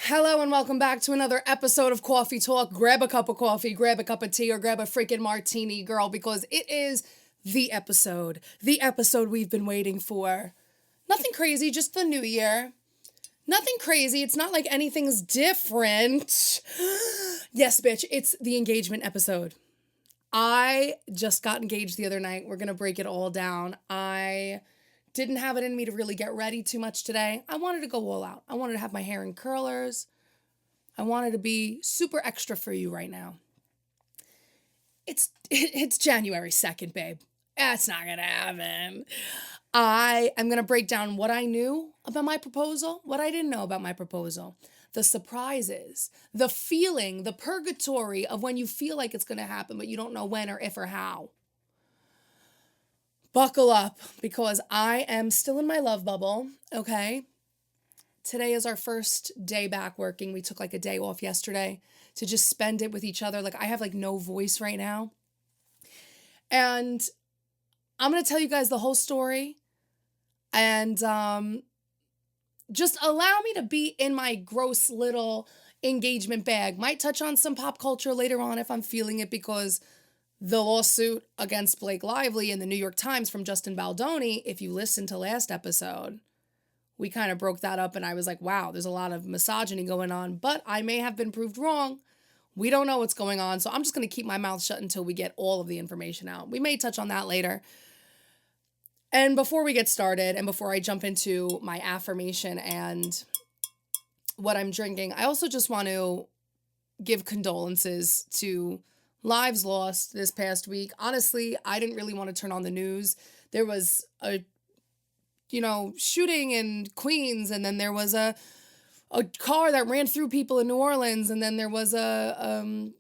Hello and welcome back to another episode of Coffee Talk. Grab a cup of coffee, grab a cup of tea, or grab a freaking martini, girl, because it is the episode we've been waiting for. Nothing crazy, just the new year. Nothing crazy. It's not like anything's different. Yes, bitch, it's the engagement episode. I just got engaged the other night. We're going to break it all down. I didn't have it in me to really get ready too much today. I wanted to go all out. I wanted to have my hair in curlers. I wanted to be super extra for you right now. It's January 2nd, babe. That's not going to happen. I am going to break down what I knew about my proposal, what I didn't know about my proposal, the surprises, the feeling, the purgatory of when you feel like it's going to happen, but you don't know when or if or how. Buckle up, because I am still in my love bubble, okay? Today is our first day back working. We took like a day off yesterday to just spend it with each other. Like, I have like no voice right now. And I'm going to tell you guys the whole story. And just allow me to be in my gross little engagement bag. Might touch on some pop culture later on if I'm feeling it, because the lawsuit against Blake Lively in the New York Times from Justin Baldoni, if you listened to last episode, we kind of broke that up and I was like, wow, there's a lot of misogyny going on, but I may have been proved wrong. We don't know what's going on, so I'm just going to keep my mouth shut until we get all of the information out. We may touch on that later. And before we get started, and before I jump into my affirmation and what I'm drinking, I also just want to give condolences to lives lost this past week. Honestly, I didn't really want to turn on the news. There was a, shooting in Queens, and then there was a car that ran through people in New Orleans, and then there was a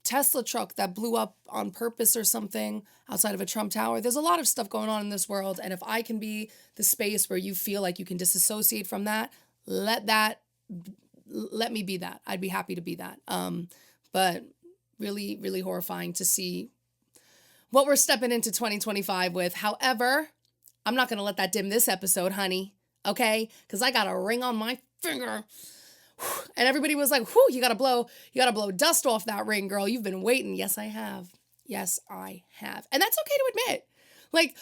Tesla truck that blew up on purpose or something outside of a Trump tower. There's a lot of stuff going on in this world, and if I can be the space where you feel like you can disassociate from that, let me be that. I'd be happy to be that. But really, really horrifying to see what we're stepping into 2025 with. However, I'm not going to let that dim this episode, honey. Okay? Because I got a ring on my finger. And everybody was like, whew, you got to blow dust off that ring, girl. You've been waiting. Yes, I have. Yes, I have. And that's okay to admit. Like,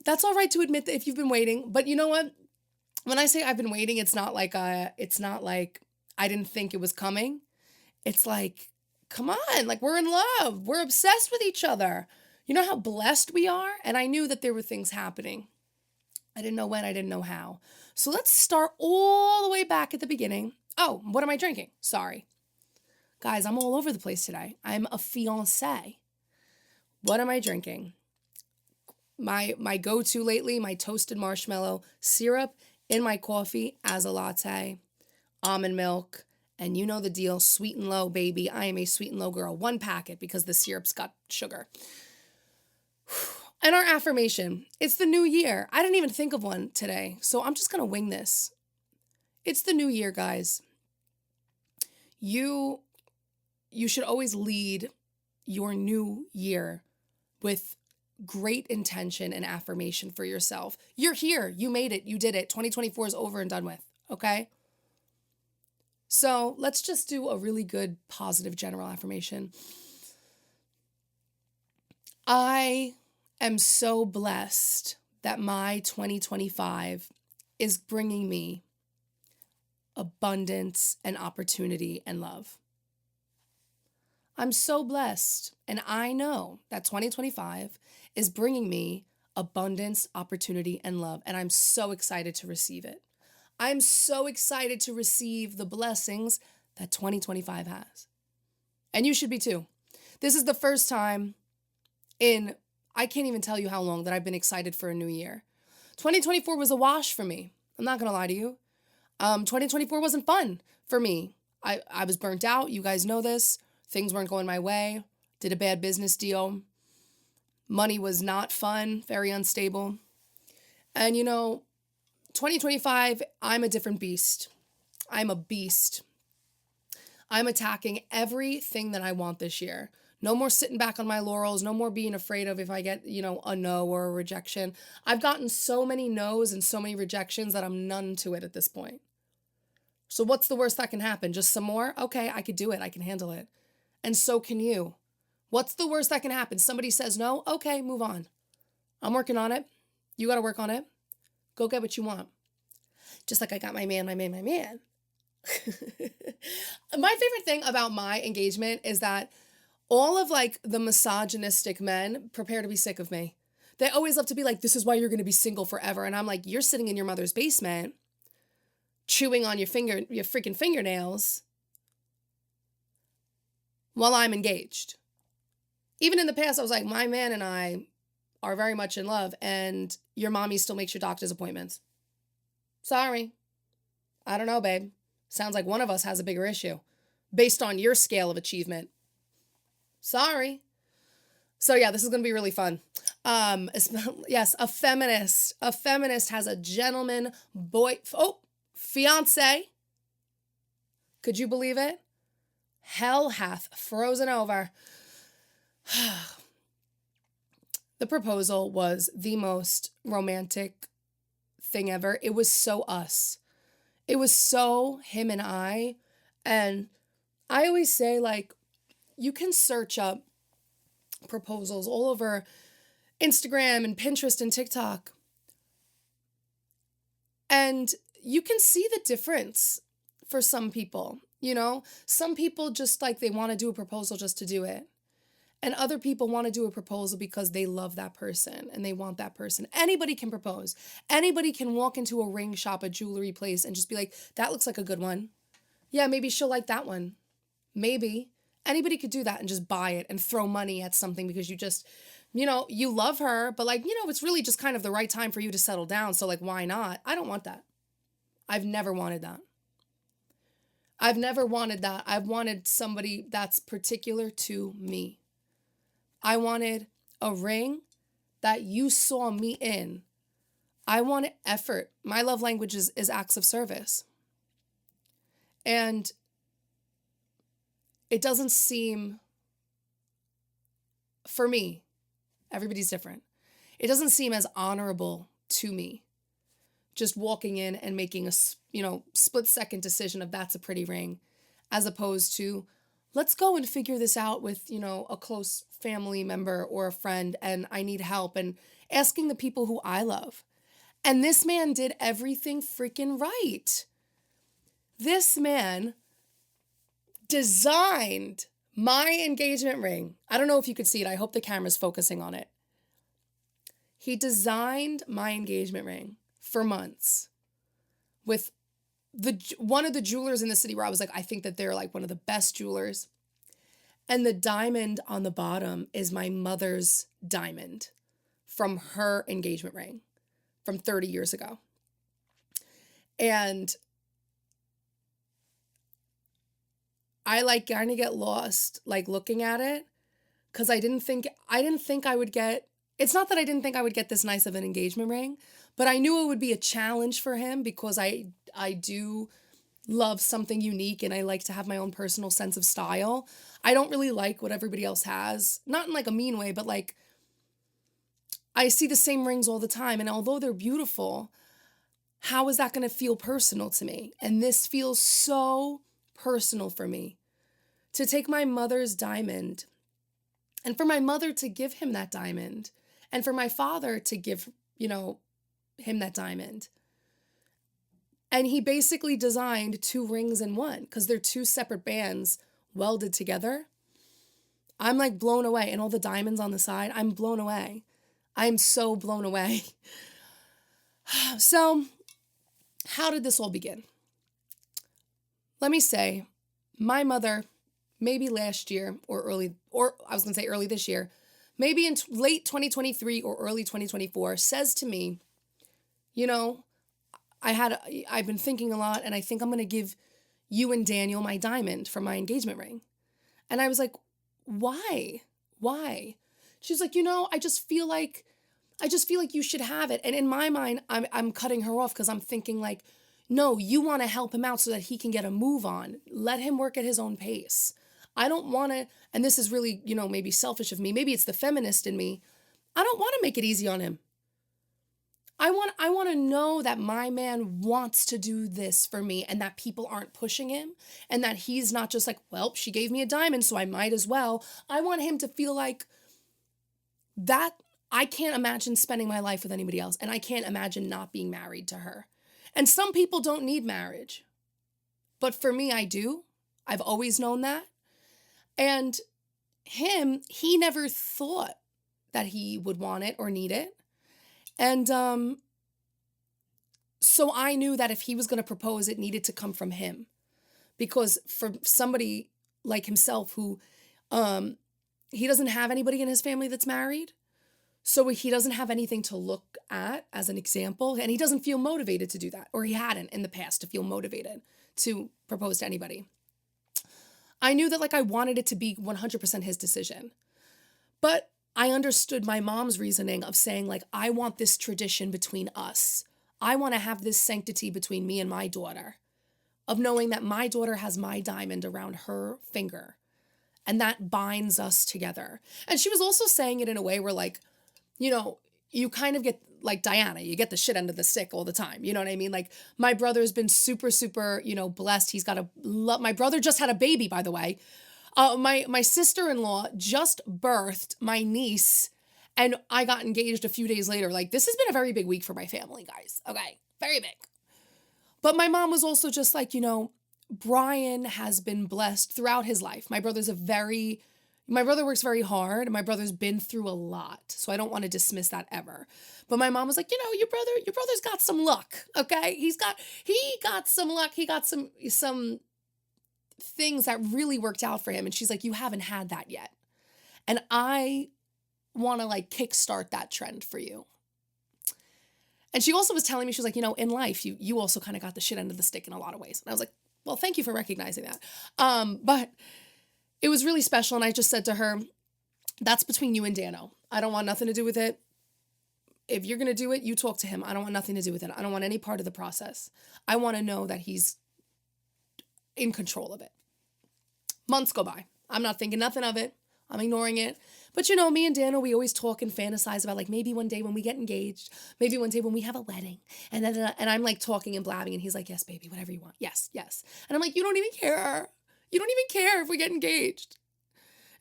that's all right to admit that if you've been waiting. But you know what? When I say I've been waiting, it's not like I didn't think it was coming. It's like, come on, like, we're in love. We're obsessed with each other. You know how blessed we are? And I knew that there were things happening. I didn't know when, I didn't know how. So let's start all the way back at the beginning. Oh, what am I drinking? Sorry. Guys, I'm all over the place today. I'm a fiancé. What am I drinking? My go-to lately, my toasted marshmallow syrup in my coffee as a latte, almond milk, and you know the deal, sweet and low, baby. I am a sweet and low girl. 1 packet because the syrup's got sugar. And our affirmation, it's the new year. I didn't even think of one today, so I'm just going to wing this. It's the new year, guys. You should always lead your new year with great intention and affirmation for yourself. You're here. You made it. You did it. 2024 is over and done with, okay? So let's just do a really good, positive, general affirmation. I am so blessed that my 2025 is bringing me abundance and opportunity and love. I'm so blessed, and I know that 2025 is bringing me abundance, opportunity, and love, and I'm so excited to receive it. I'm so excited to receive the blessings that 2025 has. And you should be too. This is the first time in, I can't even tell you how long, that I've been excited for a new year. 2024 was a wash for me. I'm not going to lie to you. 2024 wasn't fun for me. I was burnt out. You guys know this. Things weren't going my way. Did a bad business deal. Money was not fun, very unstable. And 2025, I'm a different beast. I'm a beast. I'm attacking everything that I want this year. No more sitting back on my laurels. No more being afraid of if I get, a no or a rejection. I've gotten so many no's and so many rejections that I'm numb to it at this point. So what's the worst that can happen? Just some more? Okay, I could do it. I can handle it. And so can you. What's the worst that can happen? Somebody says no? Okay, move on. I'm working on it. You got to work on it. Go get what you want. Just like I got my man. My favorite thing about my engagement is that all of like the misogynistic men prepare to be sick of me. They always love to be like, this is why you're going to be single forever. And I'm like, you're sitting in your mother's basement, chewing on your freaking fingernails while I'm engaged. Even in the past, I was like, my man and I are very much in love, and your mommy still makes your doctor's appointments. Sorry. I don't know, babe. Sounds like one of us has a bigger issue based on your scale of achievement. Sorry. So yeah, this is going to be really fun. Yes, a feminist has a gentleman fiance. Could you believe it? Hell hath frozen over. The proposal was the most romantic thing ever. It was so us. It was so him and I. And I always say, like, you can search up proposals all over Instagram and Pinterest and TikTok. And you can see the difference for some people, you know? Some people just like they want to do a proposal just to do it. And other people want to do a proposal because they love that person and they want that person. Anybody can propose. Anybody can walk into a ring shop, a jewelry place, and just be like, that looks like a good one. Yeah, maybe she'll like that one. Maybe. Anybody could do that and just buy it and throw money at something because you just, you know, you love her, but like, you know, it's really just kind of the right time for you to settle down. So like, why not? I don't want that. I've never wanted that. I've never wanted that. I've wanted somebody that's particular to me. I wanted a ring that you saw me in. I wanted effort. My love language is acts of service. And it doesn't seem, for me, everybody's different. It doesn't seem as honorable to me just walking in and making a, split-second decision of that's a pretty ring, as opposed to, let's go and figure this out with, a close family member or a friend, and I need help, and asking the people who I love. And this man did everything freaking right. This man designed my engagement ring. I don't know if you could see it. I hope the camera's focusing on it. He designed my engagement ring for months with one of the jewelers in the city where I was like, I think that they're like one of the best jewelers. And the diamond on the bottom is my mother's diamond from her engagement ring from 30 years ago. And I like kind of get lost like looking at it because I didn't think I would get, it's not that I didn't think I would get this nice of an engagement ring, but I knew it would be a challenge for him because I do love something unique and I like to have my own personal sense of style. I don't really like what everybody else has, not in like a mean way, but like I see the same rings all the time. And although they're beautiful, how is that going to feel personal to me? And this feels so personal for me to take my mother's diamond and for my mother to give him that diamond and for my father to give, him that diamond. And he basically designed two rings in one because they're two separate bands welded together. I'm like blown away. And all the diamonds on the side, I'm blown away. I'm so blown away. So how did this all begin? Let me say, my mother, maybe last year or early this year, maybe in late 2023 or early 2024, says to me, I've been thinking a lot and I think I'm going to give you and Daniel my diamond for my engagement ring. And I was like, why? Why? She's like, I just feel like you should have it. And in my mind, I'm cutting her off because I'm thinking like, no, you want to help him out so that he can get a move on. Let him work at his own pace. I don't want to, and this is really, maybe selfish of me. Maybe it's the feminist in me. I don't want to make it easy on him. I want to know that my man wants to do this for me and that people aren't pushing him and that he's not just like, well, she gave me a diamond, so I might as well. I want him to feel like that. I can't imagine spending my life with anybody else, and I can't imagine not being married to her. And some people don't need marriage, but for me, I do. I've always known that. And he never thought that he would want it or need it. And so I knew that if he was going to propose, it needed to come from him. Because for somebody like himself who he doesn't have anybody in his family that's married, so he doesn't have anything to look at as an example, and he doesn't feel motivated to do that, or he hadn't in the past to feel motivated to propose to anybody. I knew that like I wanted it to be 100% his decision. But I understood my mom's reasoning of saying like, I want this tradition between us. I want to have this sanctity between me and my daughter, of knowing that my daughter has my diamond around her finger and that binds us together. And she was also saying it in a way where like, you know, you kind of get like Diana, you get the shit end of the stick all the time. You know what I mean? Like my brother's been super, super, you know, blessed. He's got my brother just had a baby, by the way. My sister-in-law just birthed my niece and I got engaged a few days later. Like this has been a very big week for my family, guys. Okay. Very big. But my mom was also just like, you know, Brian has been blessed throughout his life. My brother works very hard and my brother's been through a lot. So I don't want to dismiss that ever. But my mom was like, you know, your brother's got some luck. Okay. He got some luck. He got some things that really worked out for him. And she's like, you haven't had that yet. And I want to like kickstart that trend for you. And she also was telling me, she was like, you know, in life, you also kind of got the shit end of the stick in a lot of ways. And I was like, well, thank you for recognizing that. But it was really special. And I just said to her, that's between you and Dano. I don't want nothing to do with it. If you're going to do it, you talk to him. I don't want nothing to do with it. I don't want any part of the process. I want to know that he's in control of it. Months go by. I'm not thinking nothing of it. I'm ignoring it. But you know, me and Dano, we always talk and fantasize about like maybe one day when we get engaged, maybe one day when we have a wedding. And I'm like talking and blabbing and he's like, yes, baby, whatever you want. Yes, yes. And I'm like, you don't even care. You don't even care if we get engaged.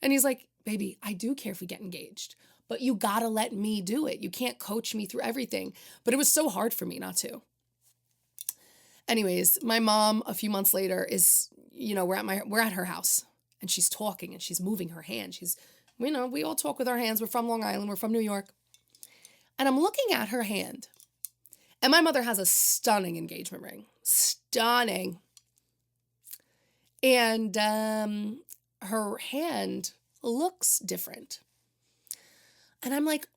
And he's like, baby, I do care if we get engaged, but you gotta let me do it. You can't coach me through everything. But it was so hard for me not to. Anyways, my mom a few months later is, you know, we're at her house and she's talking and she's moving her hand. She's, you know, we all talk with our hands. We're from Long Island. We're from New York. And I'm looking at her hand. And my mother has a stunning engagement ring. Stunning. And her hand looks different. And I'm like,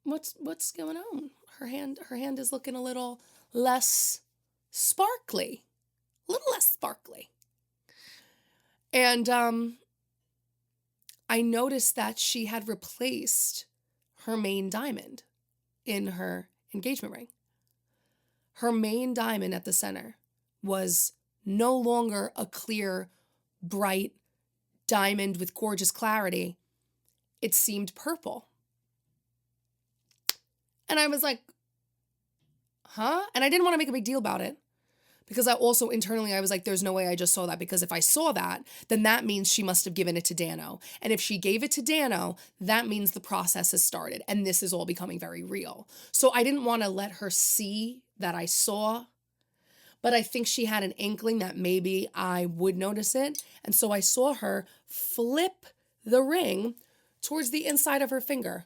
what's going on? Her hand is looking a little less sparkly. A little less sparkly. And I noticed that she had replaced her main diamond in her engagement ring. Her main diamond at the center was no longer a clear, bright diamond with gorgeous clarity. It seemed purple. And I was like, huh? And I didn't want to make a big deal about it. Because I also internally, I was like, there's no way I just saw that. Because if I saw that, then that means she must have given it to Dano. And if she gave it to Dano, that means the process has started. And this is all becoming very real. So I didn't want to let her see that I saw. But I think she had an inkling that maybe I would notice it. And so I saw her flip the ring towards the inside of her finger.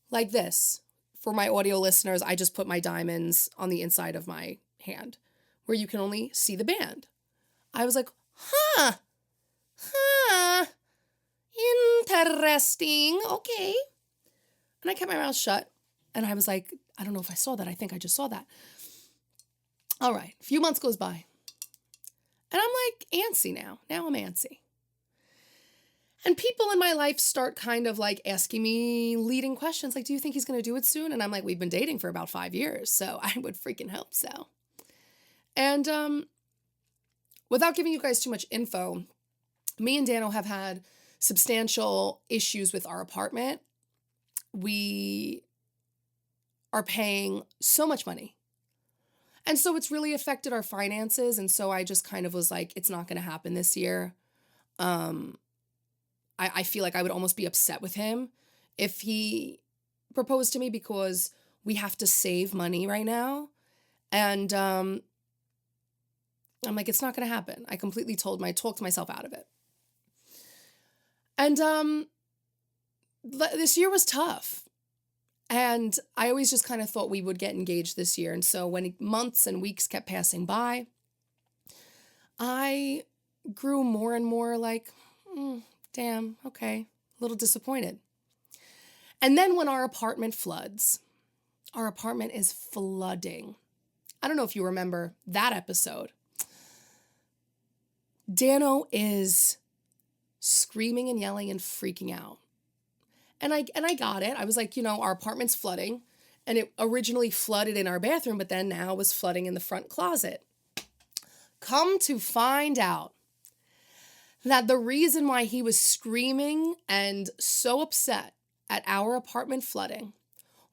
Like this. For my audio listeners, I just put my diamonds on the inside of my hand, where you can only see the band. I was like, interesting, okay. And I kept my mouth shut, and I was like, I don't know if I saw that. I think I just saw that. All right, a few months goes by, and I'm like antsy now. Now I'm antsy. And people in my life start kind of like asking me leading questions, like, do you think he's going to do it soon? And I'm like, we've been dating for about 5 years, so I would freaking hope so. And without giving you guys too much info, me and Dano have had substantial issues with our apartment. We are paying so much money. And so it's really affected our finances. And so I just kind of was like, it's not going to happen this year. I feel like I would almost be upset with him if he proposed to me because we have to save money right now. And I'm like, it's not going to happen. I completely talked myself out of it. And this year was tough. And I always just kind of thought we would get engaged this year. And so when months and weeks kept passing by, I grew more and more like, damn, okay, a little disappointed. And then when our apartment floods, our apartment is flooding. I don't know if you remember that episode. Dano is screaming and yelling and freaking out. And I got it. I was like, our apartment's flooding, and it originally flooded in our bathroom, but then now was flooding in the front closet. Come to find out that the reason why he was screaming and so upset at our apartment flooding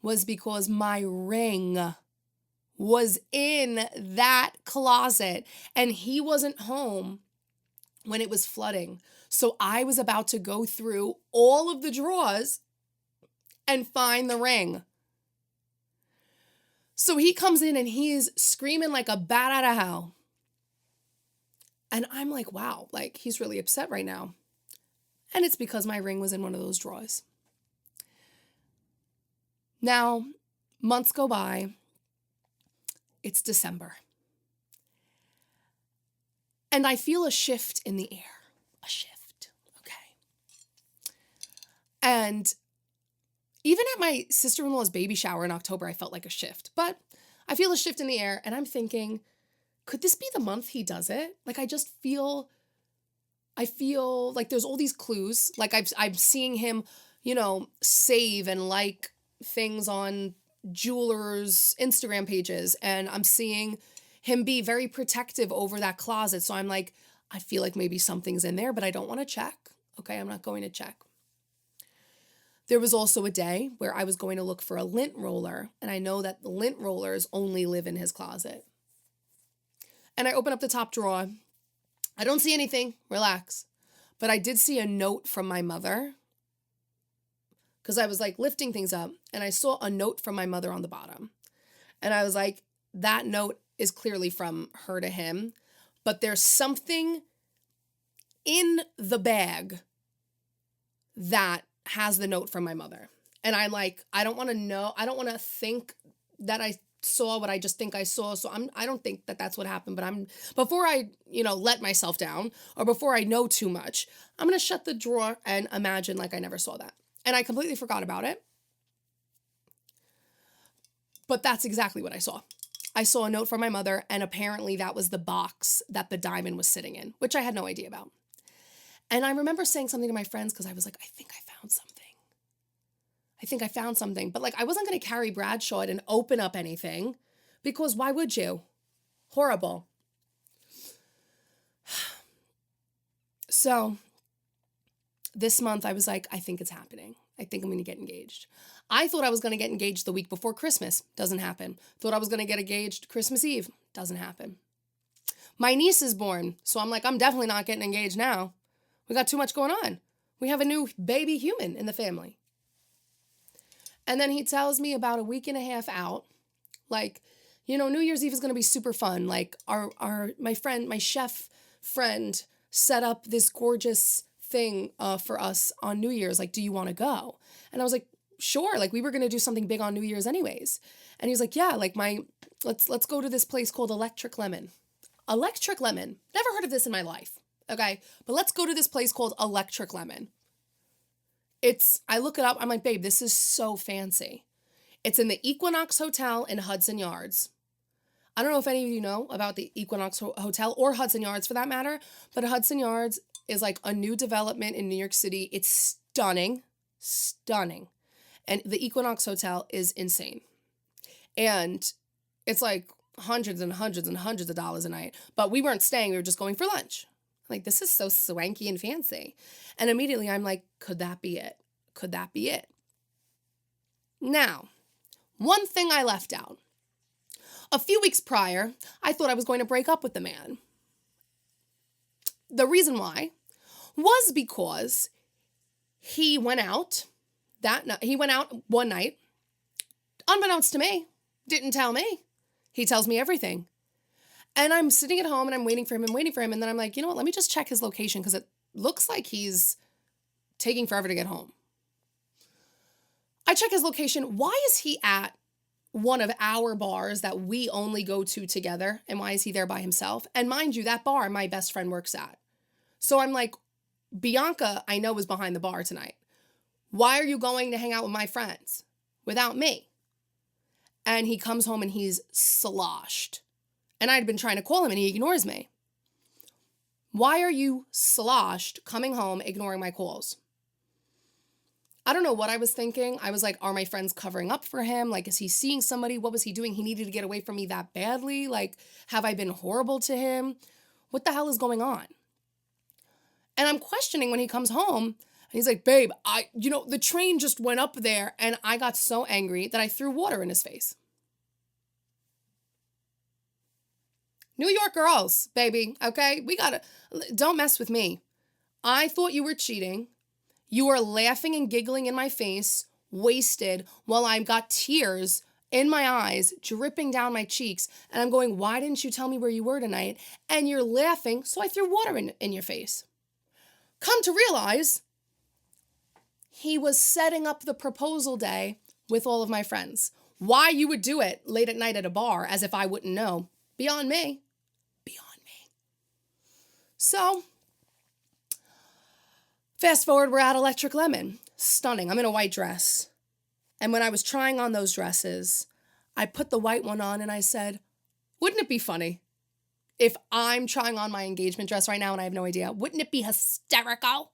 was because my ring was in that closet and he wasn't home when it was flooding. So I was about to go through all of the drawers and find the ring. So he comes in and he is screaming like a bat out of hell. And I'm like, wow, like he's really upset right now. And it's because my ring was in one of those drawers. Now, months go by. It's December. And I feel a shift in the air. A shift. Okay. And even at my sister-in-law's baby shower in October, I felt like a shift. But I feel a shift in the air, and I'm thinking, could this be the month he does it? Like, I feel like there's all these clues. Like, I'm seeing him, save and like things on jewelers' Instagram pages, and I'm seeing him be very protective over that closet. So I'm like, I feel like maybe something's in there, but I don't want to check. Okay, I'm not going to check. There was also a day where I was going to look for a lint roller, and I know that the lint rollers only live in his closet. And I open up the top drawer. I don't see anything. Relax. But I did see a note from my mother because I was like lifting things up, and I saw a note from my mother on the bottom. And I was like, that note is clearly from her to him, but there's something in the bag that has the note from my mother. And I'm like, I don't want to know. I don't want to think that I saw what I just think I saw. So I don't think that that's what happened, but before I, let myself down or before I know too much, I'm going to shut the drawer and imagine like I never saw that. And I completely forgot about it. But that's exactly what I saw. I saw a note from my mother, and apparently that was the box that the diamond was sitting in, which I had no idea about. And I remember saying something to my friends because I was like, I think I found something. But like, I wasn't going to carry Bradshaw and open up anything because why would you? Horrible. So this month I was like, I think it's happening. I think I'm going to get engaged. I thought I was going to get engaged the week before Christmas. Doesn't happen. Thought I was going to get engaged Christmas Eve. Doesn't happen. My niece is born. So I'm like, I'm definitely not getting engaged now. We got too much going on. We have a new baby human in the family. And then he tells me about a week and a half out, like, New Year's Eve is going to be super fun. Like my chef friend set up this gorgeous thing for us on New Year's. Like, do you want to go? And I was like, sure. Like, we were going to do something big on New Year's anyways. And he was like, yeah, like let's go to this place called Electric Lemon. Electric Lemon. Never heard of this in my life. Okay. But let's go to this place called Electric Lemon. I look it up. I'm like, babe, this is so fancy. It's in the Equinox Hotel in Hudson Yards. I don't know if any of you know about the Equinox Hotel or Hudson Yards for that matter, but Hudson Yards is like a new development in New York City. It's stunning. And the Equinox Hotel is insane. And it's like hundreds and hundreds and hundreds of dollars a night. But we weren't staying. We were just going for lunch. Like, this is so swanky and fancy. And immediately I'm like, could that be it? Could that be it? Now, One thing I left out. A few weeks prior, I thought I was going to break up with the man. The reason why was because he went out one night, unbeknownst to me, didn't tell me. He tells me everything. And I'm sitting at home and I'm waiting for him. And then I'm like, you know what? Let me just check his location because it looks like he's taking forever to get home. I check his location. Why is he at one of our bars that we only go to together? And why is he there by himself? And mind you, that bar my best friend works at. So I'm like, Bianca, I know, was behind the bar tonight. Why are you going to hang out with my friends without me? And he comes home and he's sloshed. And I'd been trying to call him and he ignores me. Why are you sloshed coming home, ignoring my calls? I don't know what I was thinking. I was like, are my friends covering up for him? Like, is he seeing somebody? What was he doing? He needed to get away from me that badly? Like, have I been horrible to him? What the hell is going on? And I'm questioning when he comes home. And he's like, babe, the train just went up there. And I got so angry that I threw water in his face. New York girls, baby, okay? Don't mess with me. I thought you were cheating. You were laughing and giggling in my face, wasted, while I got tears in my eyes, dripping down my cheeks. And I'm going, why didn't you tell me where you were tonight? And you're laughing, so I threw water in your face. Come to realize, he was setting up the proposal day with all of my friends. Why you would do it late at night at a bar as if I wouldn't know, beyond me. So, fast forward, we're at Electric Lemon. Stunning. I'm in a white dress. And when I was trying on those dresses, I put the white one on and I said, wouldn't it be funny if I'm trying on my engagement dress right now and I have no idea? Wouldn't it be hysterical?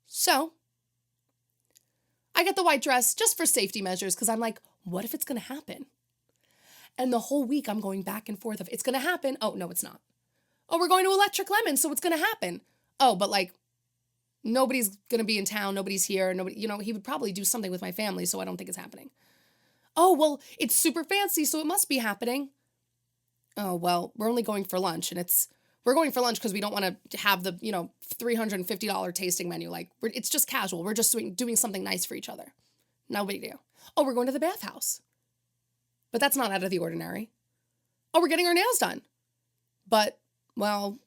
So, I get the white dress just for safety measures because I'm like, what if it's going to happen? And the whole week I'm going back and forth of, it's going to happen. Oh, no, it's not. Oh, we're going to Electric Lemon, so it's going to happen. Oh, but like, nobody's going to be in town. Nobody's here. Nobody, he would probably do something with my family, so I don't think it's happening. Oh, well, it's super fancy, so it must be happening. Oh, well, we're only going for lunch, and we're going for lunch because we don't want to have the, $350 tasting menu. Like, it's just casual. We're just doing something nice for each other. No big deal. Oh, we're going to the bathhouse. But that's not out of the ordinary. Oh, we're getting our nails done. But, well,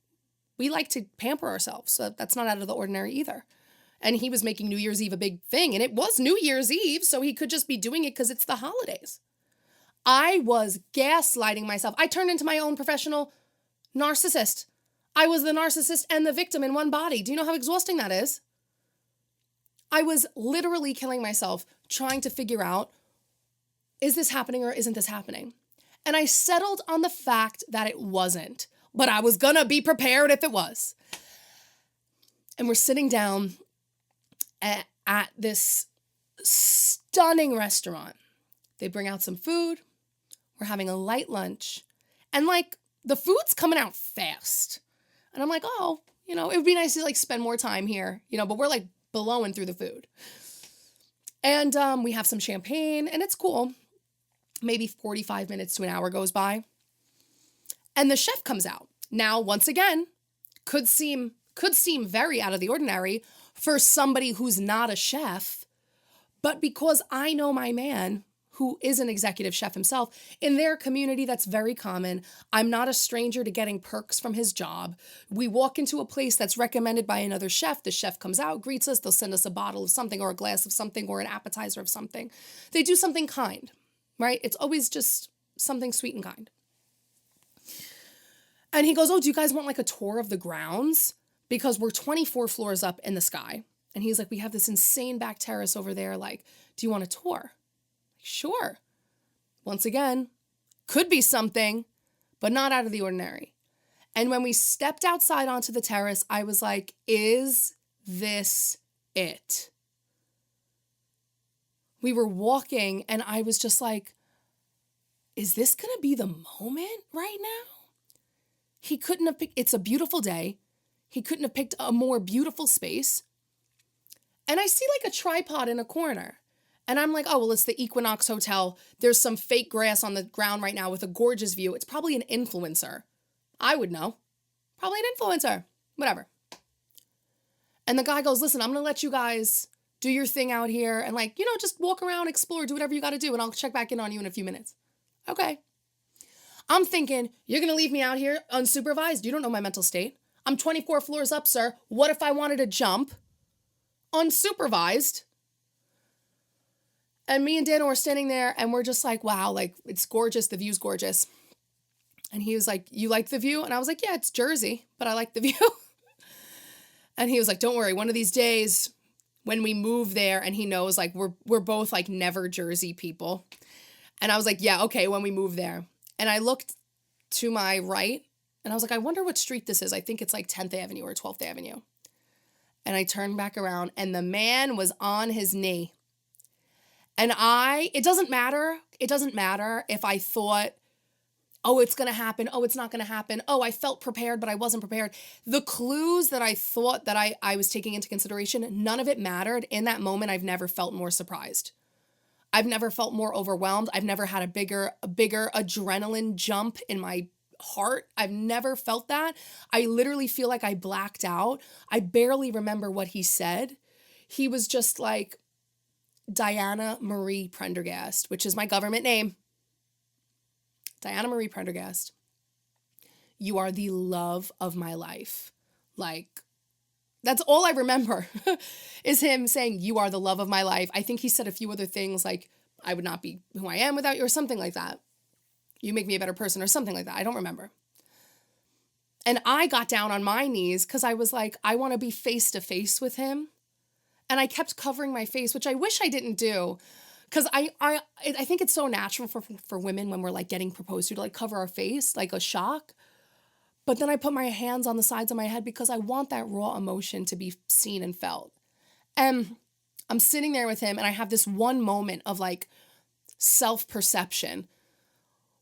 we like to pamper ourselves, so that's not out of the ordinary either. And he was making New Year's Eve a big thing, and it was New Year's Eve, so he could just be doing it because it's the holidays. I was gaslighting myself. I turned into my own professional narcissist. I was the narcissist and the victim in one body. Do you know how exhausting that is? I was literally killing myself trying to figure out, is this happening or isn't this happening? And I settled on the fact that it wasn't, but I was gonna be prepared if it was. And we're sitting down at this stunning restaurant. They bring out some food. We're having a light lunch. And like, the food's coming out fast. And I'm like, oh, it would be nice to like spend more time here, but we're like blowing through the food. And we have some champagne and it's cool. Maybe 45 minutes to an hour goes by. And the chef comes out. Now, once again, could seem very out of the ordinary for somebody who's not a chef. But because I know my man, who is an executive chef himself, in their community, that's very common. I'm not a stranger to getting perks from his job. We walk into a place that's recommended by another chef. The chef comes out, greets us. They'll send us a bottle of something or a glass of something or an appetizer of something. They do something kind, right? It's always just something sweet and kind. And he goes, oh, do you guys want like a tour of the grounds? Because we're 24 floors up in the sky. And he's like, we have this insane back terrace over there. Like, do you want a tour? Sure. Once again, could be something, but not out of the ordinary. And when we stepped outside onto the terrace, I was like, is this it? We were walking and I was just like, is this going to be the moment right now? He couldn't have picked, it's a beautiful day. He couldn't have picked a more beautiful space. And I see like a tripod in a corner. And I'm like, oh, well, it's the Equinox Hotel. There's some fake grass on the ground right now with a gorgeous view. It's probably an influencer. I would know. Probably an influencer. Whatever. And the guy goes, listen, I'm going to let you guys do your thing out here and like, you know, just walk around, explore, do whatever you got to do. And I'll check back in on you in a few minutes. Okay. I'm thinking, you're going to leave me out here unsupervised? You don't know my mental state. I'm 24 floors up, sir. What if I wanted to jump unsupervised? And me and Dano are standing there and we're just like, wow, like it's gorgeous. The view's gorgeous. And he was like, you like the view? And I was like, yeah, it's Jersey, but I like the view. And he was like, don't worry. One of these days when we move there, and he knows like we're both like never Jersey people. And I was like, yeah, okay, when we move there. And I looked to my right and I was like, I wonder what street this is. I think it's like 10th Avenue or 12th Avenue. And I turned back around and the man was on his knee. And it doesn't matter. It doesn't matter if I thought, oh, it's going to happen. Oh, it's not going to happen. Oh, I felt prepared, but I wasn't prepared. The clues that I thought that I was taking into consideration, none of it mattered. In that moment, I've never felt more surprised. I've never felt more overwhelmed. I've never had a bigger adrenaline jump in my heart. I've never felt that. I literally feel like I blacked out. I barely remember what he said. He was just like, Diana Marie Prendergast, which is my government name. Diana Marie Prendergast, you are the love of my life. Like, that's all I remember is him saying, you are the love of my life. I think he said a few other things like, I would not be who I am without you or something like that. You make me a better person or something like that. I don't remember. And I got down on my knees because I was like, I want to be face to face with him. And I kept covering my face, which I wish I didn't do. Because I think it's so natural for women when we're like getting proposed to like cover our face, like a shock. But then I put my hands on the sides of my head because I want that raw emotion to be seen and felt. And I'm sitting there with him and I have this one moment of like self-perception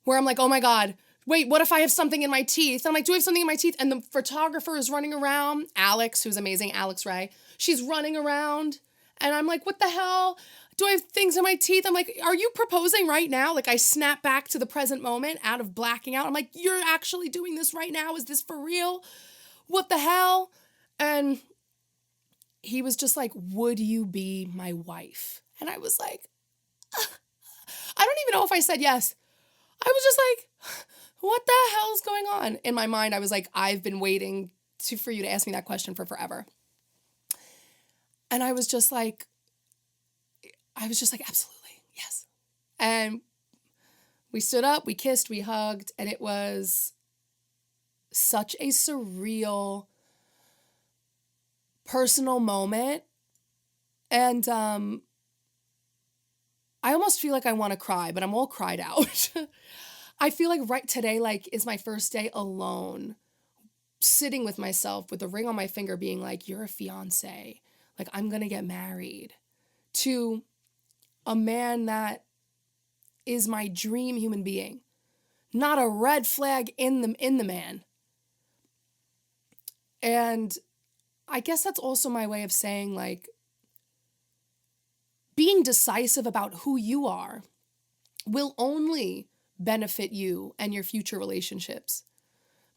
where I'm like, oh my God, wait, what if I have something in my teeth? I'm like, do I have something in my teeth? And the photographer is running around, Alex, who's amazing, Alex Ray. She's running around and I'm like, what the hell? Do I have things in my teeth? I'm like, are you proposing right now? Like I snap back to the present moment out of blacking out. I'm like, you're actually doing this right now? Is this for real? What the hell? And he was just like, would you be my wife? And I was like, I don't even know if I said yes. I was just like, what the hell is going on? In my mind, I was like, I've been waiting for you to ask me that question for forever. And I was just like, absolutely, yes. And we stood up, we kissed, we hugged, and it was such a surreal, personal moment. And I almost feel like I want to cry, but I'm all cried out. I feel like right today, like, is my first day alone, sitting with myself with a ring on my finger being like, you're a fiance. Like, I'm going to get married to a man that is my dream human being, not a red flag in the man. And I guess that's also my way of saying, like, being decisive about who you are will only benefit you and your future relationships.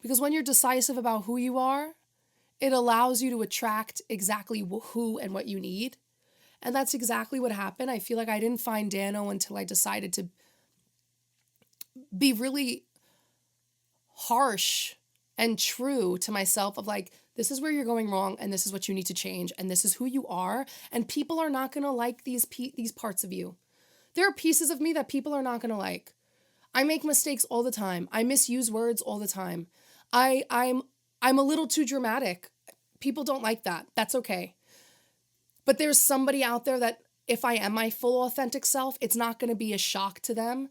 Because when you're decisive about who you are, it allows you to attract exactly who and what you need. And that's exactly what happened. I feel like I didn't find Dano until I decided to be really harsh and true to myself of like, this is where you're going wrong and this is what you need to change and this is who you are. And people are not going to like these parts of you. There are pieces of me that people are not going to like. I make mistakes all the time. I misuse words all the time. I'm a little too dramatic. People don't like that. That's okay. But there's somebody out there that if I am my full authentic self, it's not going to be a shock to them.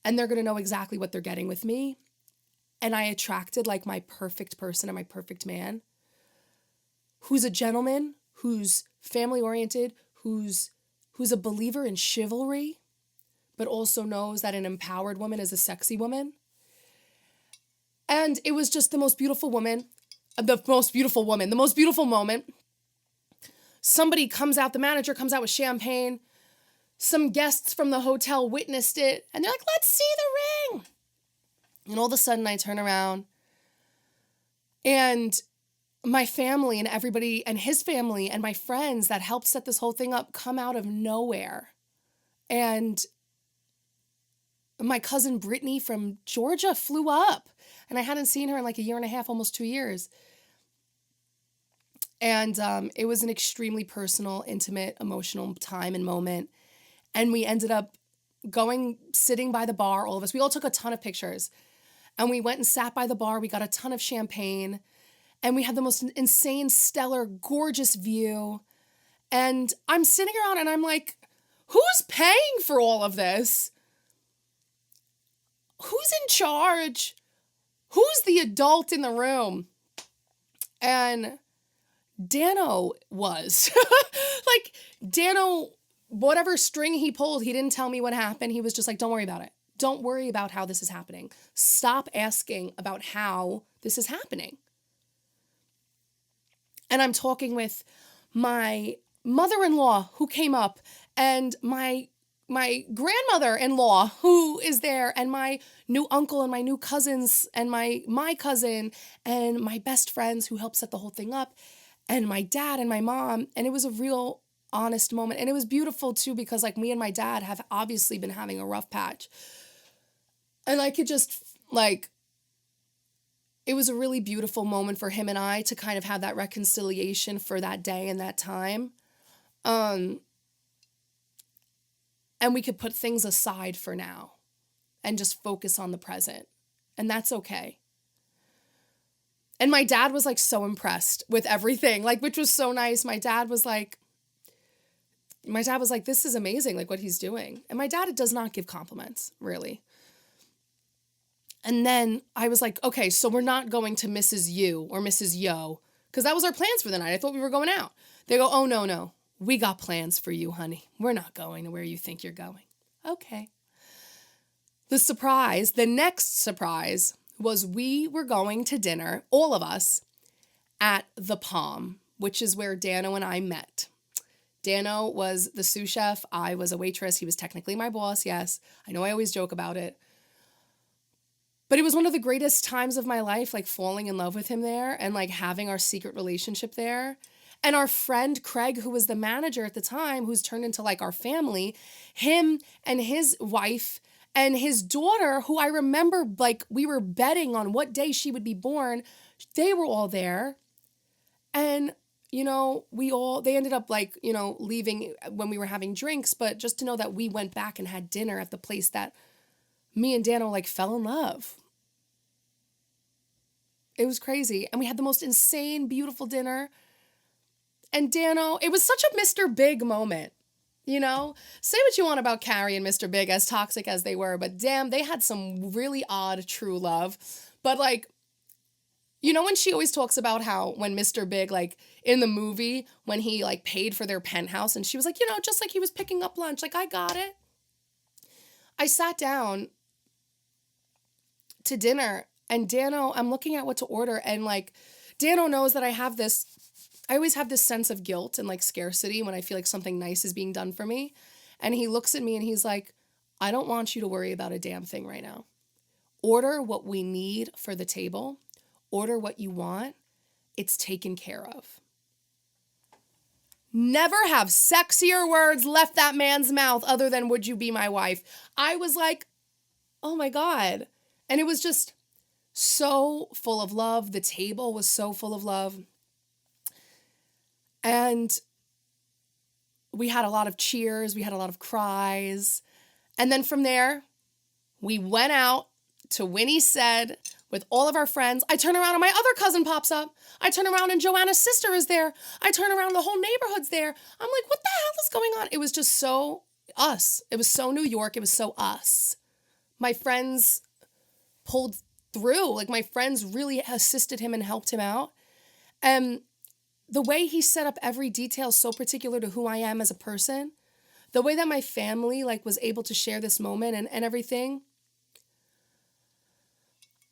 And they're going to know exactly what they're getting with me. And I attracted like my perfect person and my perfect man who's a gentleman, who's family oriented, who's a believer in chivalry, but also knows that an empowered woman is a sexy woman. And it was just the most beautiful moment. The most beautiful moment. Somebody comes out, the manager comes out with champagne, some guests from the hotel witnessed it, and they're like, let's see the ring. And all of a sudden I turn around, and my family and everybody and his family and my friends that helped set this whole thing up come out of nowhere. And my cousin Brittany from Georgia flew up, and I hadn't seen her in like a year and a half, almost 2 years. And it was an extremely personal, intimate, emotional time and moment. And we ended up sitting by the bar, all of us. We all took a ton of pictures. And we went and sat by the bar. We got a ton of champagne. And we had the most insane, stellar, gorgeous view. And I'm sitting around and I'm like, who's paying for all of this? Who's in charge? Who's the adult in the room? And Dano was. Like, Dano, whatever string he pulled, he didn't tell me what happened. He was just like, don't worry about it. Don't worry about how this is happening. Stop asking about how this is happening. And I'm talking with my mother-in-law who came up, and my grandmother-in-law who is there, and my new uncle and my new cousins and my cousin and my best friends who helped set the whole thing up, and my dad and my mom. And it was a real honest moment. And it was beautiful too, because like me and my dad have obviously been having a rough patch. And I could just like, it was a really beautiful moment for him and I to kind of have that reconciliation for that day and that time. And we could put things aside for now and just focus on the present. And that's okay. And my dad was like so impressed with everything, like, which was so nice. My dad was like, this is amazing, like what he's doing. And my dad does not give compliments, really. And then I was like, okay, so we're not going to Mrs. U or Mrs. Yo, because that was our plans for the night. I thought we were going out. They go, oh, no. We got plans for you, honey. We're not going to where you think you're going. Okay. The next surprise was we were going to dinner, all of us, at the Palm, which is where Dano and I met. Dano was the sous chef. I was a waitress. He was technically my boss, yes. I know I always joke about it. But it was one of the greatest times of my life, like falling in love with him there and like having our secret relationship there. And our friend Craig, who was the manager at the time, who's turned into like our family, him and his wife and his daughter, who I remember like we were betting on what day she would be born, they were all there. And, you know, they ended up like, you know, leaving when we were having drinks, but just to know that we went back and had dinner at the place that me and Dano like fell in love. It was crazy. And we had the most insane, beautiful dinner. And Dano, it was such a Mr. Big moment, you know? Say what you want about Carrie and Mr. Big, as toxic as they were, but damn, they had some really odd true love. But like, you know when she always talks about how when Mr. Big, like in the movie, when he like paid for their penthouse, and she was like, you know, just like he was picking up lunch, like I got it. I sat down to dinner, and Dano, I'm looking at what to order, and like Dano knows that I always have this sense of guilt and like scarcity when I feel like something nice is being done for me. And he looks at me and he's like, I don't want you to worry about a damn thing right now. Order what we need for the table. Order what you want. It's taken care of. Never have sexier words left that man's mouth other than, would you be my wife? I was like, oh my God. And it was just so full of love. The table was so full of love. And we had a lot of cheers. We had a lot of cries. And then from there, we went out to Winnie Said with all of our friends. I turn around and my other cousin pops up. I turn around and Joanna's sister is there. I turn around, the whole neighborhood's there. I'm like, what the hell is going on? It was just so us. It was so New York. It was so us. My friends pulled through. Like my friends really assisted him and helped him out. And the way he set up every detail so particular to who I am as a person, the way that my family like was able to share this moment and everything,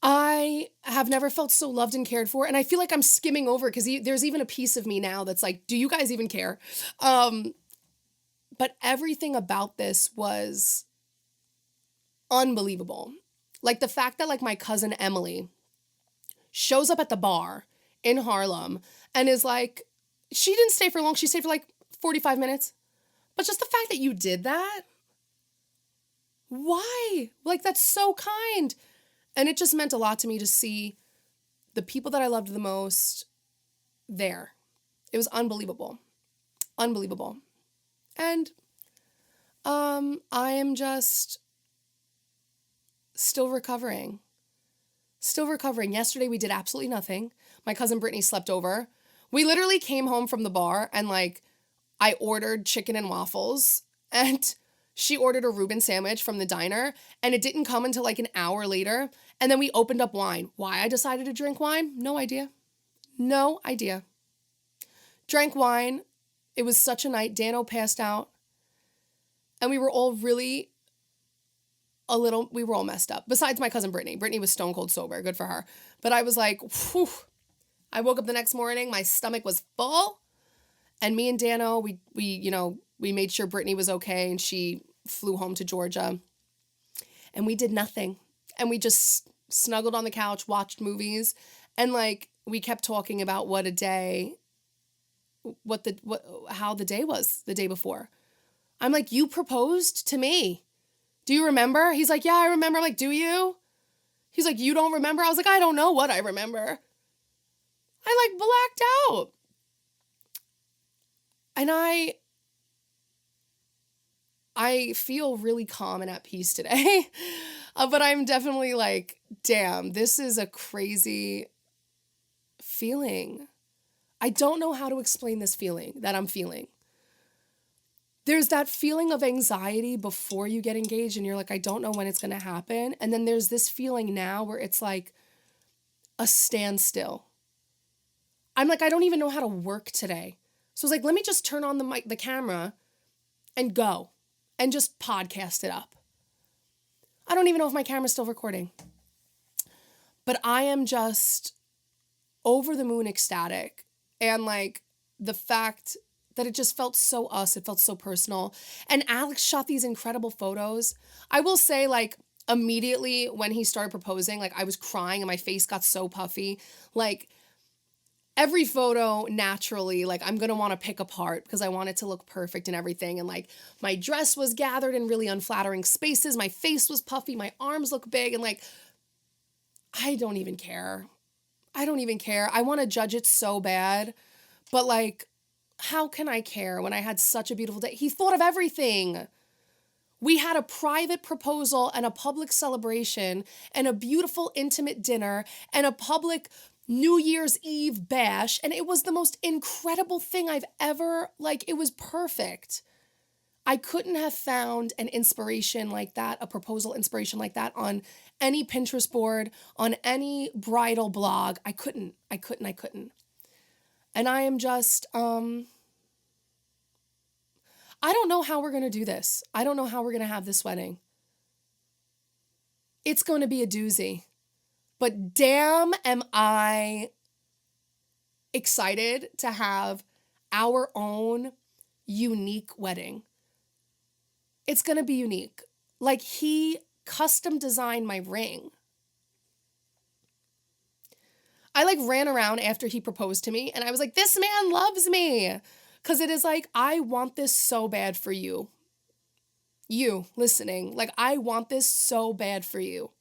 I have never felt so loved and cared for. And I feel like I'm skimming over because there's even a piece of me now that's like, do you guys even care? But everything about this was unbelievable. Like the fact that like my cousin Emily shows up at the bar in Harlem and is like, she didn't stay for long. She stayed for like 45 minutes. But just the fact that you did that, why? Like, that's so kind. And it just meant a lot to me to see the people that I loved the most there. It was unbelievable. Unbelievable. And I am just still recovering. Still recovering. Yesterday we did absolutely nothing. My cousin Brittany slept over. We literally came home from the bar and like I ordered chicken and waffles and she ordered a Reuben sandwich from the diner and it didn't come until like an hour later. And then we opened up wine. Why I decided to drink wine? No idea. No idea. Drank wine. It was such a night. Dano passed out. And we were all really we were all messed up. Besides my cousin Brittany. Brittany was stone cold sober. Good for her. But I was like, whew. I woke up the next morning. My stomach was full. And me and Dano, we made sure Brittany was okay and she flew home to Georgia. And we did nothing. And we just snuggled on the couch, watched movies. And like, we kept talking about how the day was the day before. I'm like, you proposed to me. Do you remember? He's like, yeah, I remember. I'm like, do you? He's like, you don't remember? I was like, I don't know what I remember. I like blacked out. And I feel really calm and at peace today. But I'm definitely like, damn, this is a crazy feeling. I don't know how to explain this feeling that I'm feeling. There's that feeling of anxiety before you get engaged and you're like, I don't know when it's going to happen. And then there's this feeling now where it's like a standstill. I'm like, I don't even know how to work today. So I was like, let me just turn on the camera and go and just podcast it up. I don't even know if my camera's still recording. But I am just over the moon ecstatic. And like the fact that it just felt so us, it felt so personal. And Alex shot these incredible photos. I will say like immediately when he started proposing, like I was crying and my face got so puffy. Like every photo naturally, like I'm going to want to pick apart because I want it to look perfect and everything. And like my dress was gathered in really unflattering spaces. My face was puffy. My arms look big. And like, I don't even care. I don't even care. I want to judge it so bad. But like, how can I care when I had such a beautiful day? He thought of everything. We had a private proposal and a public celebration and a beautiful intimate dinner and a public New Year's Eve bash. And it was the most incredible thing I've ever, like, it was perfect. I couldn't have found an inspiration like that, a proposal inspiration like that on any Pinterest board, on any bridal blog. I couldn't. And I am just, I don't know how we're going to do this. I don't know how we're going to have this wedding. It's going to be a doozy. But damn, am I excited to have our own unique wedding. It's going to be unique. Like, he custom designed my ring. I like ran around after he proposed to me and I was like, this man loves me. Because it is like, I want this so bad for you. You listening, like, I want this so bad for you.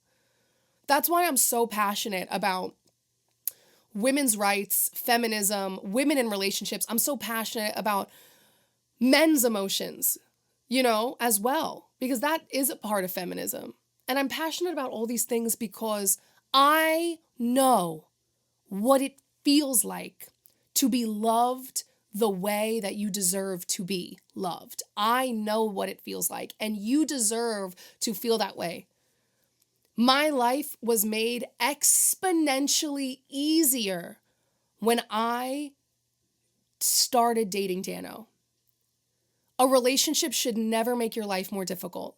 That's why I'm so passionate about women's rights, feminism, women in relationships. I'm so passionate about men's emotions, you know, as well, because that is a part of feminism. And I'm passionate about all these things because I know what it feels like to be loved the way that you deserve to be loved. I know what it feels like, and you deserve to feel that way. My life was made exponentially easier when I started dating Dano. A relationship should never make your life more difficult.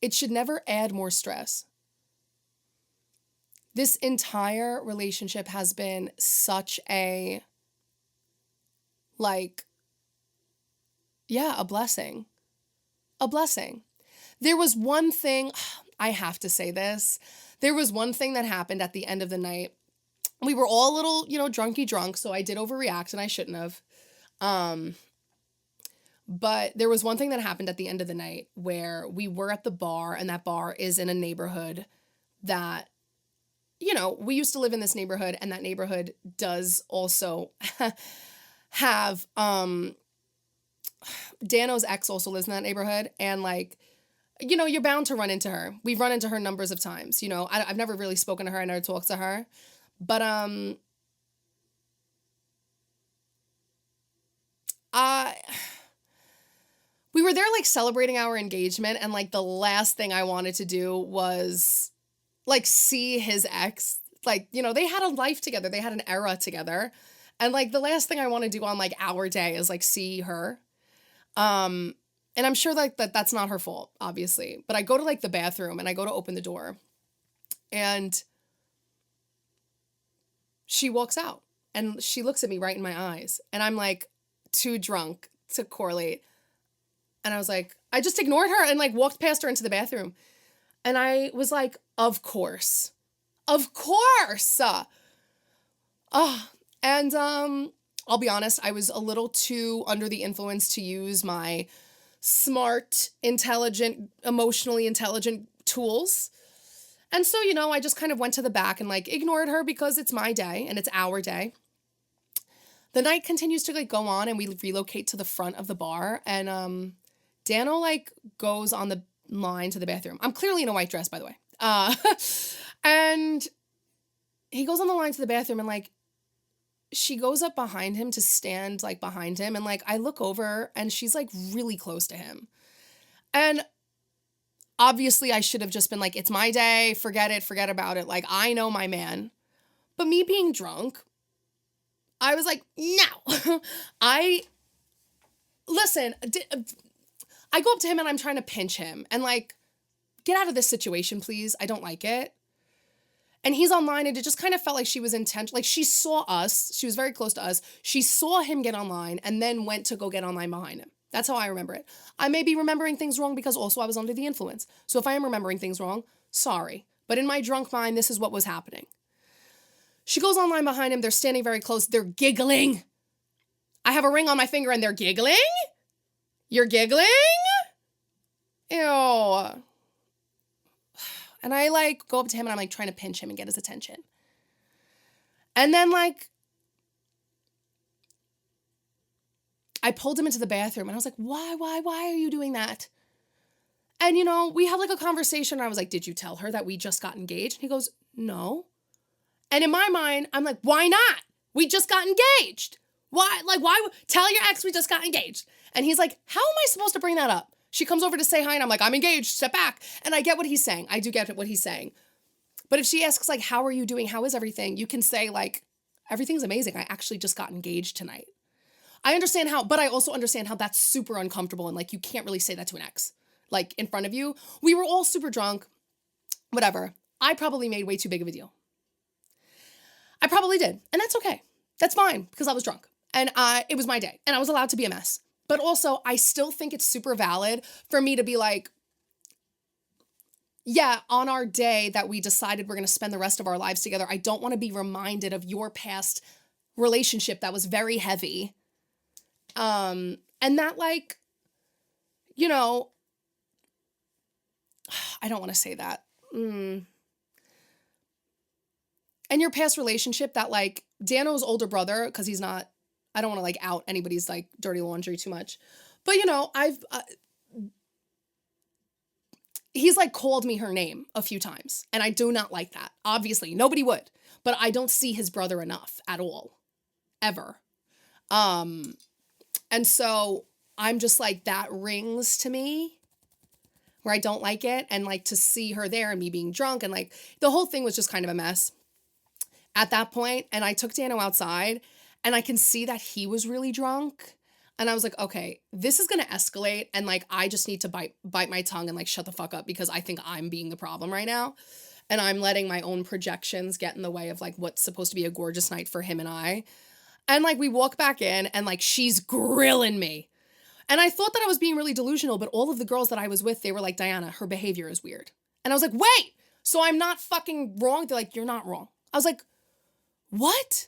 It should never add more stress. This entire relationship has been such a, a blessing. a blessing. There was one thing, I have to say this. There was one thing that happened at the end of the night. We were all a little, drunky drunk, so I did overreact and I shouldn't have. But there was one thing that happened at the end of the night where we were at the bar, and that bar is in a neighborhood that, we used to live in this neighborhood, and that neighborhood does also have, Dano's ex also lives in that neighborhood, and like, you're bound to run into her. We've run into her numbers of times, I've never really spoken to her, I never talked to her, but, we were there like celebrating our engagement, and like the last thing I wanted to do was like see his ex. Like, they had a life together. They had an era together. And like the last thing I want to do on like our day is like see her. And I'm sure like that's not her fault, obviously. But I go to like the bathroom and I go to open the door, and she walks out and she looks at me right in my eyes, and I'm like too drunk to correlate. And I was like, I just ignored her and like walked past her into the bathroom. And I was like, of course. Of course. And I'll be honest, I was a little too under the influence to use my smart, intelligent, emotionally intelligent tools. And so, I just kind of went to the back and like ignored her because it's my day and it's our day. The night continues to like go on, and we relocate to the front of the bar, and Dano like goes on the line to the bathroom. I'm clearly in a white dress, by the way. And he goes on the line to the bathroom, and like she goes up behind him to stand like behind him, and like I look over and she's like really close to him. And obviously I should have just been like, it's my day, forget about it. Like, I know my man. But me being drunk, I was like, no. I go up to him and I'm trying to pinch him and like, get out of this situation, please. I don't like it. And he's online, and it just kind of felt like she was intent. Like, she saw us. She was very close to us. She saw him get online and then went to go get online behind him. That's how I remember it. I may be remembering things wrong because also I was under the influence. So if I am remembering things wrong, sorry. But in my drunk mind, this is what was happening. She goes online behind him. They're standing very close. They're giggling. I have a ring on my finger and they're giggling? You're giggling? Ew. And I like go up to him and I'm like trying to pinch him and get his attention. And then like, I pulled him into the bathroom and I was like, why are you doing that? And we had like a conversation, and I was like, did you tell her that we just got engaged? And he goes, no. And in my mind, I'm like, why not? We just got engaged. Why tell your ex we just got engaged? And he's like, how am I supposed to bring that up? She comes over to say hi, and I'm like, I'm engaged, step back. And I get what he's saying. I do get what he's saying. But if she asks like, how are you doing? How is everything? You can say like, everything's amazing. I actually just got engaged tonight. I understand how, but I also understand how that's super uncomfortable, and like, you can't really say that to an ex, like in front of you. We were all super drunk, whatever. I probably made way too big of a deal. I probably did. And that's okay. That's fine, because I was drunk and it was my day and I was allowed to be a mess. But also, I still think it's super valid for me to be like, yeah, on our day that we decided we're going to spend the rest of our lives together, I don't want to be reminded of your past relationship that was very heavy. And that like, I don't want to say that. And your past relationship that like Dano's older brother, because he's not, I don't want to like out anybody's like dirty laundry too much, but he's like called me her name a few times, and I do not like that. Obviously nobody would, but I don't see his brother enough at all, ever. And so I'm just like, that rings to me where I don't like it. And like to see her there and me being drunk, and like the whole thing was just kind of a mess at that point. And I took Dano outside, and I can see that he was really drunk. And I was like, okay, this is going to escalate. And like, I just need to bite my tongue and like shut the fuck up, because I think I'm being the problem right now. And I'm letting my own projections get in the way of like what's supposed to be a gorgeous night for him and I. And like, we walk back in, and like, she's grilling me. And I thought that I was being really delusional, but all of the girls that I was with, they were like, Diana, her behavior is weird. And I was like, wait, so I'm not fucking wrong? They're like, you're not wrong. I was like, what?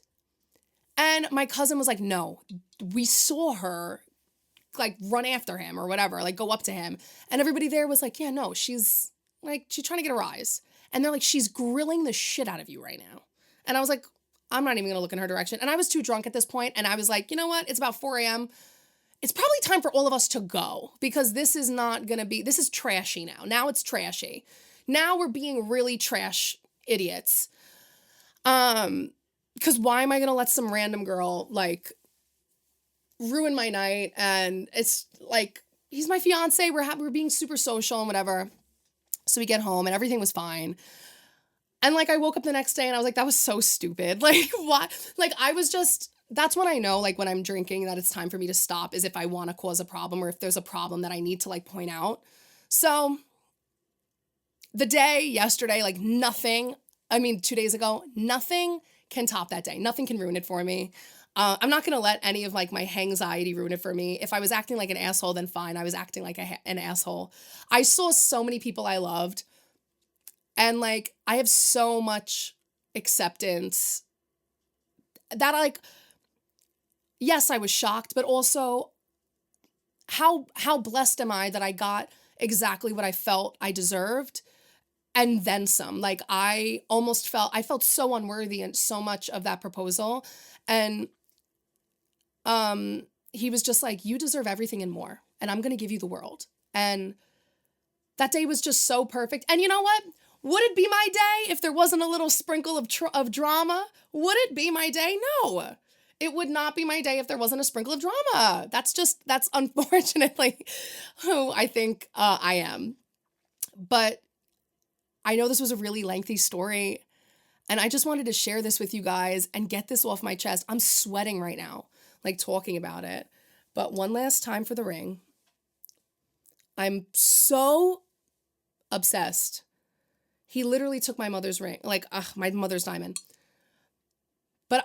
And my cousin was like, no, we saw her like run after him or whatever, like go up to him. And everybody there was like, yeah, no, she's trying to get a rise. And they're like, she's grilling the shit out of you right now. And I was like, I'm not even going to look in her direction. And I was too drunk at this point. And I was like, you know what? It's about 4 a.m. It's probably time for all of us to go because this is not going to be, this is trashy now. Now it's trashy. Now we're being really trash idiots. Because why am I going to let some random girl like ruin my night? And it's like, he's my fiance. We're being super social and whatever. So we get home and everything was fine. And like, I woke up the next day and I was like, that was so stupid. Like, what? Like, I was just, that's when I know, like, when I'm drinking, that it's time for me to stop, is if I want to cause a problem or if there's a problem that I need to, like, point out. So the day yesterday, like, 2 days ago, nothing can top that day. Nothing can ruin it for me. I'm not going to let any of, like, my anxiety ruin it for me. If I was acting like an asshole, then fine. I was acting like an asshole. I saw so many people I loved. And, like, I have so much acceptance that, like, yes, I was shocked, but also how blessed am I that I got exactly what I felt I deserved and then some. Like, I felt so unworthy in so much of that proposal. And he was just like, you deserve everything and more, and I'm going to give you the world. And that day was just so perfect. And you know what? Would it be my day if there wasn't a little sprinkle of drama? Would it be my day? No. It would not be my day if there wasn't a sprinkle of drama. That's unfortunately who I think I am. But I know this was a really lengthy story, and I just wanted to share this with you guys and get this off my chest. I'm sweating right now, like, talking about it. But one last time for the ring. I'm so obsessed. He literally took my mother's ring, like, my mother's diamond. But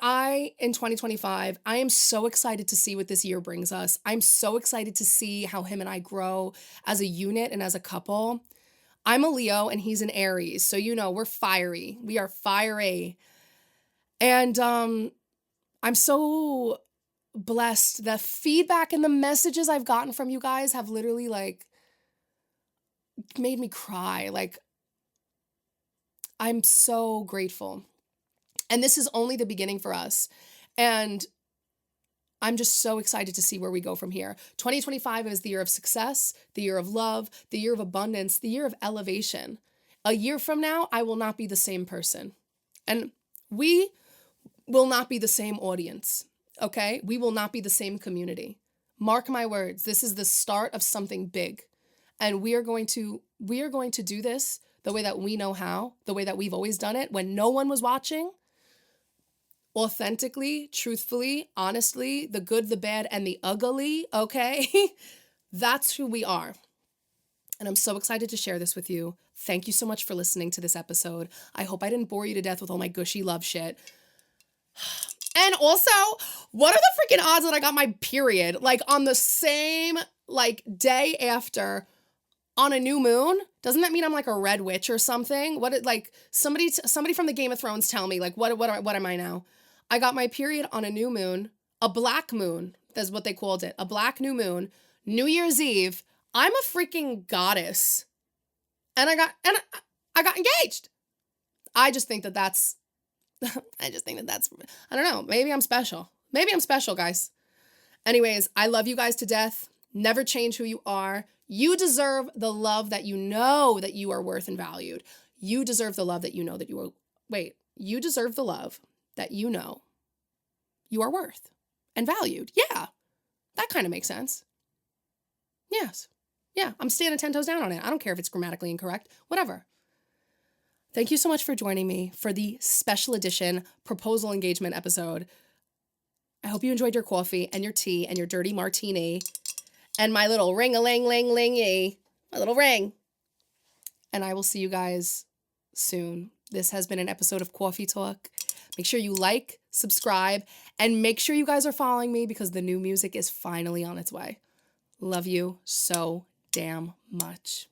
in 2025, I am so excited to see what this year brings us. I'm so excited to see how him and I grow as a unit and as a couple. I'm a Leo and he's an Aries. So, we're fiery. We are fiery. And I'm so blessed. The feedback and the messages I've gotten from you guys have literally, like, made me cry. Like, I'm so grateful. And this is only the beginning for us. And I'm just so excited to see where we go from here. 2025 is the year of success, the year of love, the year of abundance, the year of elevation. A year from now, I will not be the same person. And we will not be the same audience, okay? We will not be the same community. Mark my words, this is the start of something big. And we are going to do this the way that we know how, the way that we've always done it, when no one was watching, authentically, truthfully, honestly, the good, the bad, and the ugly, okay? That's who we are. And I'm so excited to share this with you. Thank you so much for listening to this episode. I hope I didn't bore you to death with all my gushy love shit. And also, what are the freaking odds that I got my period, like, on the same, like, day after, on a new moon? Doesn't that mean I'm like a red witch or something? Somebody from the Game of Thrones tell me, like, what am I now? I got my period on a new moon, a black moon. That's what they called it. A black new moon, New Year's Eve. I'm a freaking goddess. And I got engaged. I just think that that's, I don't know. Maybe I'm special. Maybe I'm special, guys. Anyways, I love you guys to death. Never change who you are. You deserve the love that you know that you are worth and valued. You deserve the love that you know that you are, you deserve the love that you know you are worth and valued. Yeah, that kind of makes sense. Yes. Yeah, I'm standing 10 toes down on it. I don't care if it's grammatically incorrect. Whatever. Thank you so much for joining me for the special edition proposal engagement episode. I hope you enjoyed your coffee and your tea and your dirty martini and my little ring-a-ling-ling-lingy, my little ring. And I will see you guys soon. This has been an episode of Kawfee Talk. Make sure you like, subscribe, and make sure you guys are following me because the new music is finally on its way. Love you so damn much.